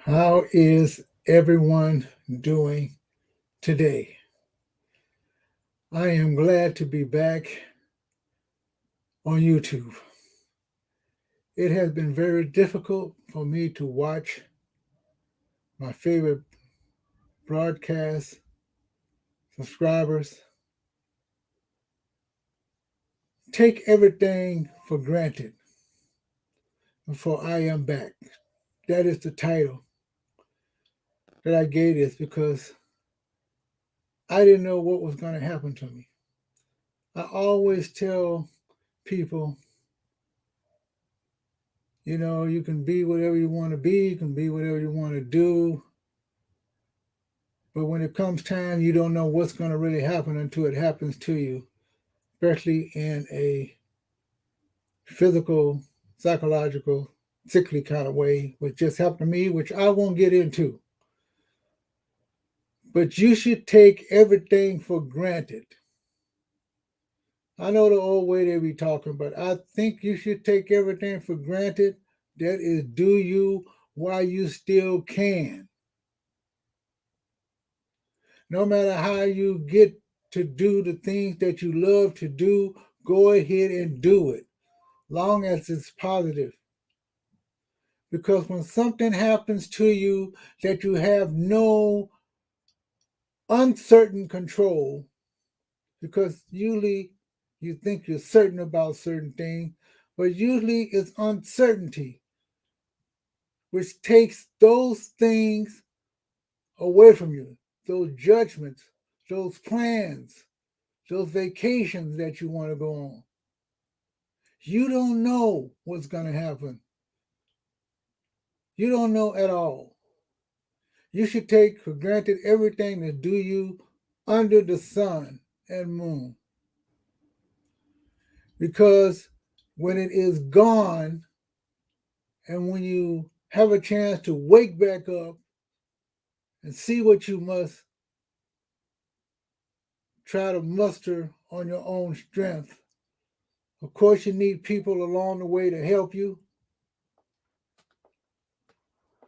How is everyone doing today? I am glad to be back on YouTube. It has been very difficult for me to watch my favorite broadcast subscribers take everything for granted before I am back. That is the title that I gave this because I didn't know what was going to happen to me. I always tell people, you can be whatever you want to be, you can be whatever you want to do, but when it comes time, you don't know what's going to really happen until it happens to you, especially in a physical, psychological, sickly kind of way, which just happened to me, which I won't get into. But you should take everything for granted. I know the old way they be talking, but I think you should take everything for granted. That is, do you while you still can. No matter how you get to do the things that you love to do, go ahead and do it, long as it's positive. Because when something happens to you that you have no uncertain control, because usually you think you're certain about certain things, but usually it's uncertainty, which takes those things away from you, those judgments, those plans, those vacations that you want to go on. You don't know what's going to happen. You don't know at all. You should take for granted everything that do you under the sun and moon. Because when it is gone and when you have a chance to wake back up and see what you must try to muster on your own strength, of course, you need people along the way to help you.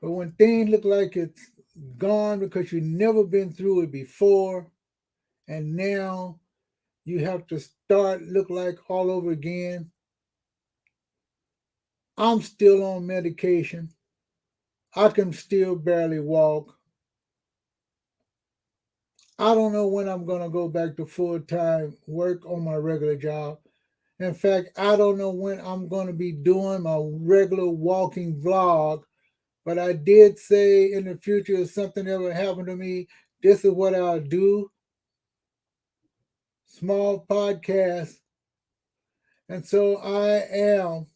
But when things look like it's gone because you've never been through it before, and now you have to start look like all over again. I'm still on medication. I can still barely walk. I don't know when I'm going to go back to full-time work on my regular job. In fact, I don't know when I'm going to be doing my regular walking vlog, but I did say in the future if something ever happened to me, this is what I'll do. Small podcast. And so I am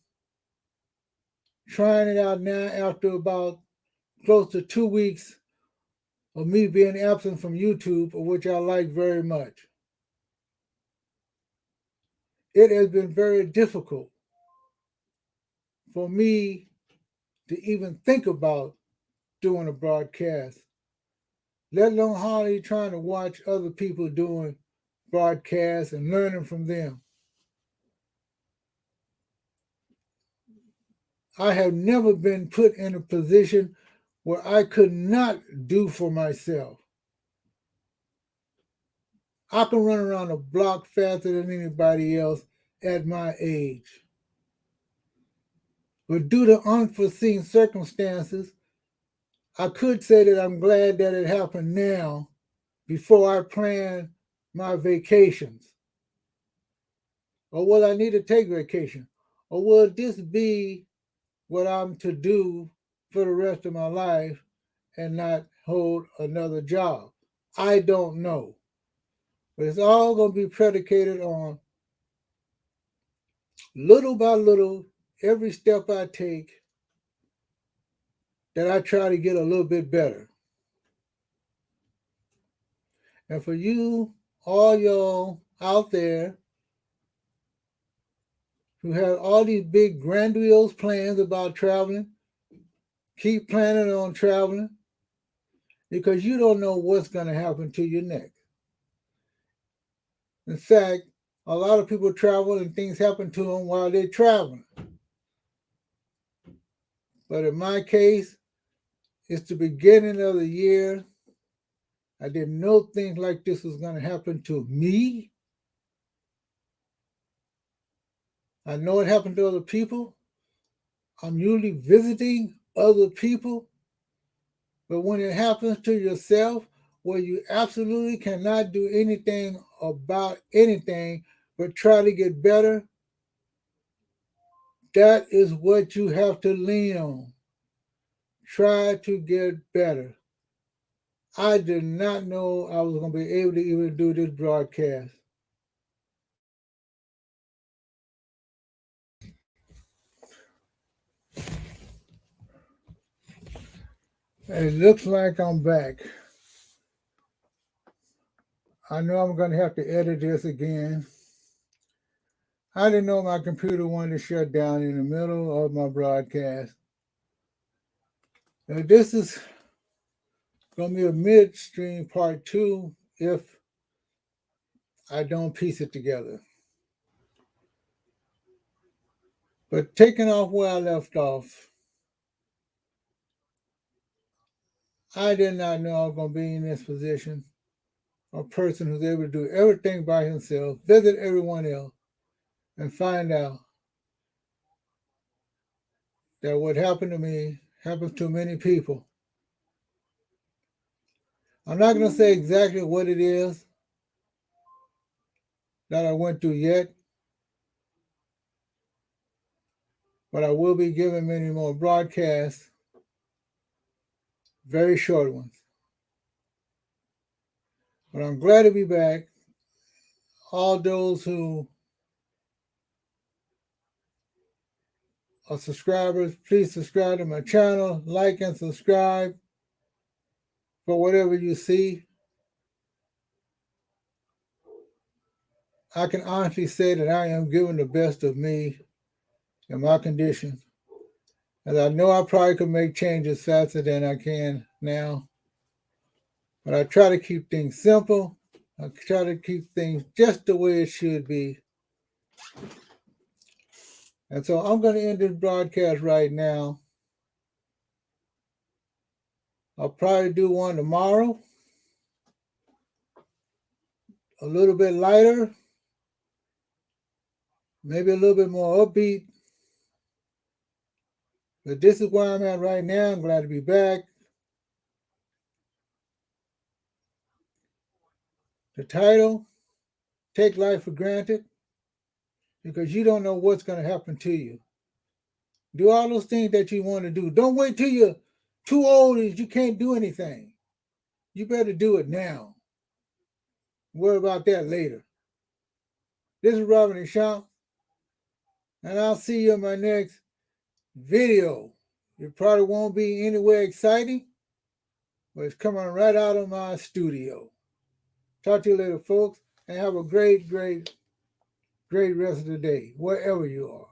trying it out now after about close to 2 weeks of me being absent from YouTube, which I like very much. It has been very difficult for me to even think about doing a broadcast, let alone hardly trying to watch other people doing broadcasts and learning from them. I have never been put in a position where I could not do for myself. I can run around a block faster than anybody else at my age. But due to unforeseen circumstances, I could say that I'm glad that it happened now before I plan my vacations. Or will I need to take vacation? Or will this be what I'm to do for the rest of my life and not hold another job? I don't know. But it's all going to be predicated on little by little, every step I take, that I try to get a little bit better. And for you, all y'all out there who have all these big grandiose plans about traveling, keep planning on traveling because you don't know what's going to happen to you next. In fact, a lot of people travel and things happen to them while they're traveling. But in my case, It's the beginning of the year. I didn't know things like this was going to happen to me. I know it happened to other people. I'm usually visiting other people. But when it happens to yourself, where you absolutely cannot do anything about anything but try to get better, that is what you have to lean on. Try to get better. I did not know I was going to be able to even do this broadcast. It looks like I'm back. I know I'm going to have to edit this again. I didn't know my computer wanted to shut down in the middle of my broadcast. Now, this is going to be a midstream part 2 if I don't piece it together. But taking off where I left off, I did not know I was going to be in this position. A person who's able to do everything by himself, visit everyone else, and find out that what happened to me happens to many people. I'm not going to say exactly what it is that I went through yet, but I will be giving many more broadcasts, very short ones. But I'm glad to be back. All those who are subscribers, please subscribe to my channel, like and subscribe for whatever you see. I can honestly say that I am giving the best of me in my condition. And I know I probably could make changes faster than I can now. But I try to keep things simple. I try to keep things just the way it should be. And so I'm going to end this broadcast right now. I'll probably do one tomorrow, a little bit lighter, maybe a little bit more upbeat. But this is where I'm at right now. I'm glad to be back. The title, Take Life for Granted, because you don't know what's going to happen to you. Do all those things that you want to do. Don't wait till you're too old and you can't do anything. You better do it now. Worry about that later. This is Robert and Sean, and I'll see you in my next video. It probably won't be anywhere exciting, but it's coming right out of my studio. Talk to you later, folks, and have a great rest of the day, wherever you are.